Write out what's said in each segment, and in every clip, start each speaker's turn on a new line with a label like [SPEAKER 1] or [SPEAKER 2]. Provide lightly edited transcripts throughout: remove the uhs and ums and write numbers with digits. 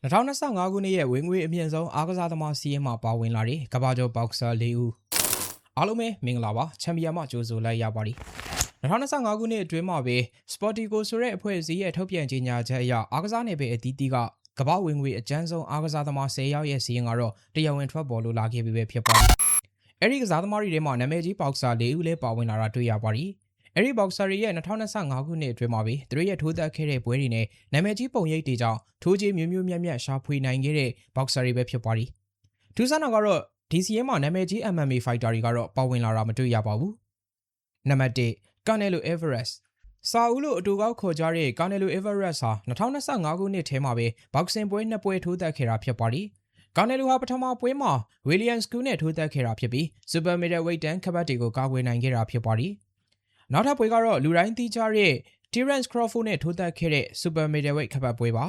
[SPEAKER 1] 2025 ခုနှစ်ရဲ့ဝင်ငွေအမြင့်ဆုံးအားကစားသမားစီးရင်မှာပါဝင်လာတဲ့ကမ္ဘာကျော်ဘောက်ဆာ၄ဦးအားလုံးပဲမင်္ဂလာပါချန်ပီယံမှကြိုဆိုလိုက်ရပါတယ်2025ခုနှစ်အတွင်းမှာပဲ Sportico ဆိုတဲ့အဖွဲ့အစည်းရဲ့ထုတ်ပြန်ကြေညာချက်အရအားကစားနယ်ပယ်အသီးသီးကကမ္ဘာဝင်ငွေအကျန်းဆုံးအားကစားသမား10ယောက်ရဲ့စီးရင်ကတော့တရားဝင်ထွက်ပေါ်လို့လာခဲ့ပြီပဲဖြစ်ပါတယ်အဲ့ဒီကစားသမားတွေထဲမှာနာမည်ကြီးဘောက်ဆာ၄ဦးလည်းပါဝင်လာတာတွေ့ရပါတယ်အဲ့ဒီဘောက်ဆာတွေရဲ့2025ခုနှစ်အတွင်းမှာပဲသူတို့ရဲ့ထိုးသက်ခဲ့တဲ့ပွဲတွေနဲ့နာမည်ကြီးပုံရိပ်တွေကြောင့်ထိုးကြီးမျိုးမျိုးမြတ်မြတ်ရှာဖွေနိုင်ခဲ့တဲ့ဘောက်ဆာတွေပဲဖြစ်ပါတယ်။ထူးဆန်းတာကတော့ဒီစီရင်မှာနာမည်ကြီး MMA fighter တွေကတော့ပါဝင်လာတာမတွေ့ရပါဘူး။နံပါတ်1 Canelo Alvarez စာအုပ်လို့အတူကောက်ခေါ်ကြတဲ့ Canelo Alvarez ဟာ2025ခုနှစ်ထဲမှာပဲဘောက်ဆင်ပွဲ2ပွဲထိုးသက်ခဲ့တာဖြစ်ပါတယ်။ Canelo ဟာပထမပွဲမှာ William School နဲ့ထိုးသက်ခဲ့တာဖြစ်ပြီး Super Middleweight တန်းခပတ်တွေကိုကာကွယ်နိုင်ခဲ့တာဖြစ်ပါတယ်။နောက်ထပ်ပွဲကတော့လူတိုင်းသိကြတဲ့ Terence Crawford နဲ့ထိုးသက်ခဲ့တဲ့ Super Middleweight ခပတ်ပွဲပါ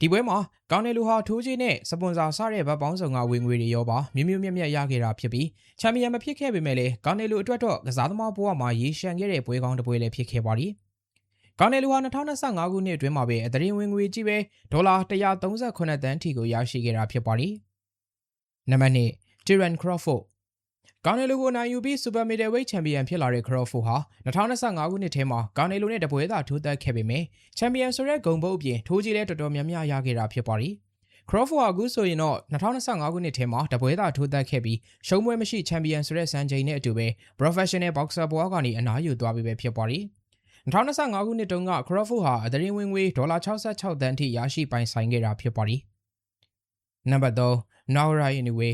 [SPEAKER 1] ဒီပွဲမှာကောင်းနယ်လူဟာထိုးကြီးနဲ့စပွန်ဆာစတဲ့ဘက်ပေါင်းဆောင်ကဝင်ငွေတွေရောပါမြမြမြတ်ရခဲ့တာဖြစ်ပြီးချန်ပီယံမဖြစ်ခဲ့ပေမဲ့လည်းကောင်းနယ်လူအတွက်တော့ကစားသမားဘဝမှာရေရှမ်းခဲ့တဲ့ပွဲကောင်းတစ်ပွဲလည်းဖြစ်ခဲ့ပါတယ်ကောင်းနယ်လူဟာ2025ခုနှစ်အတွင်းမှာပဲအသတင်းဝင်ငွေကြီးပဲဒေါ်လာ138တန်းထိကိုရရှိခဲ့တာဖြစ်ပါတယ်နံပါတ်2 Terence Crawfordကာနယ်လိုကိုနိုင်ယူပြီး Super Middleweight ချန်ပီယံဖြစ်လာတဲ့ Crawford ဟာ2025ခုနှစ်ထဲမှာကာနယ်လိုနဲ့တပွဲသာထိုးသက်ခဲ့ပေမဲ့ချန်ပီယံဆိုတဲ့ဂုဏ်ပုတ်အပြင်ထိုးကြီးလဲတော်တော်များများရခဲ့တာဖြစ်ပါတယ်။ Crawford ဟာအခုဆိုရင်တော့2025ခုနှစ်ထဲမှာတပွဲသာထိုးသက်ခဲ့ပြီးရှုံးပွဲမရှိချန်ပီယံဆိုတဲ့စံချိန်နဲ့အတူပဲ Professional Boxer ဘွားကနေအနားယူသွားပြီပဲဖြစ်ပါတယ်။2025ခုနှစ်တုန်းက Crawford ဟာအသတင်းဝင်ငွေဒေါ်လာ66တန်းထိရရှိပိုင်ဆိုင်ခဲ့တာဖြစ်ပါတယ်။နံပါတ်3 Naoya Inoue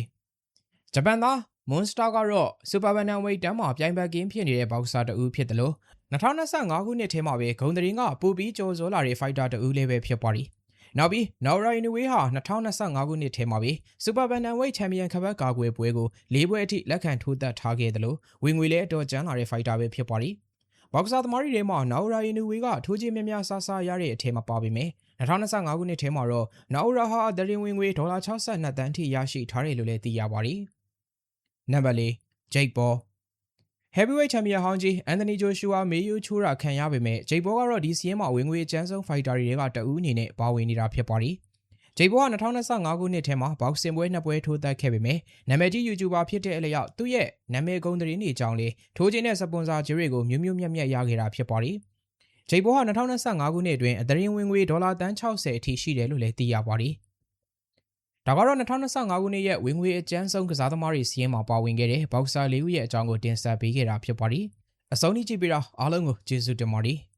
[SPEAKER 1] ဂျပန်သားမွန်စတာကတော့စူပါဘန်နန်ဝိတ်တန်းမှာပြိုင်ဘက်ကင်းဖြစ်နေတဲ့ဘောက်ဆာတဦးဖြစ်တယ်လို့2025ခုနှစ်ထဲမှာပဲဂုံတရင်ကပူပြီးကြော်စောလာတဲ့ဖိုက်တာတဦးလည်းပဲဖြစ်ပါတယ်။နောက်ပြီး Naoya Inoue ဟာ2025ခုနှစ်ထဲမှာပဲစူပါဘန်နန်ဝိတ်ချန်ပီယံခပတ်ကာကွယ်ပွဲကို၄ပွဲအထိလက်ခံထိုးသက်ထားခဲ့တယ်လို့ဝင်ငွေလည်းအတော်ကျန်းလာတဲ့ဖိုက်တာပဲဖြစ်ပါတယ်။ဘောက်ဆာသမားတွေထဲမှာ Naoya Inoue ကထိုးကြီးများများဆဆရတဲ့အထက်မှာပါပေမဲ့2025ခုနှစ်ထဲမှာတော့ Naoya ဟာအသတင်းဝင်ငွေဒေါ်လာ62တန်းထိရရှိထားတယ်လို့လည်းသိရပါတယ်။နံပါတ်4 Jake Paul Heavyweight ချန်ပီယံဟောင်းကြီးအန်သိနီဂျိုရှူအာမေယိုချိုးတာခံရပေမဲ့ Jake Paul ကတော့ဒီစီးရင်မှာဝင်ငွေအကျန်းဆုံးဖိုက်တာတွေကတအူးအနေနဲ့ပါဝင်နေတာဖြစ်ပါတယ်။ Jake Paul က2025ခုနှစ်ထဲမှာဘောက်ဆင်ပွဲ2ပွဲထိုးသက်ခဲ့ပေမဲ့နာမည်ကြီး YouTuber ဖြစ်တဲ့အလျောက်သူ့ရဲ့နာမည်ဂုဏ်သတင်းတွေကြောင့်လေထိုးချင်းတဲ့စပွန်ဆာဂျီတွေကိုမြမြမြတ်ရခဲ့တာဖြစ်ပါတယ်။ Jake Paul ဟာ2025ခုနှစ်အတွင်းအသတင်းဝင်ငွေဒေါ်လာတန်း60အထိရှိတယ်လို့လည်းသိရပါတယ်။ဒါကတော့2025ခုနှစ်ရဲ့ဝင်ငွေအကျန်းဆုံးကစားသမားတွေစီးရင်မှာပါဝင်ခဲ့တဲ့ဘောက်ဆာ၄ဦးရဲ့အကြောင်းကိုတင်ဆက်ပေးခဲ့တာဖြစ်ပါတယ်။အဆုံးထိကြည့်ပြီးတော့အားလုံးကိုကျေးဇူးတင်ပါတယ်။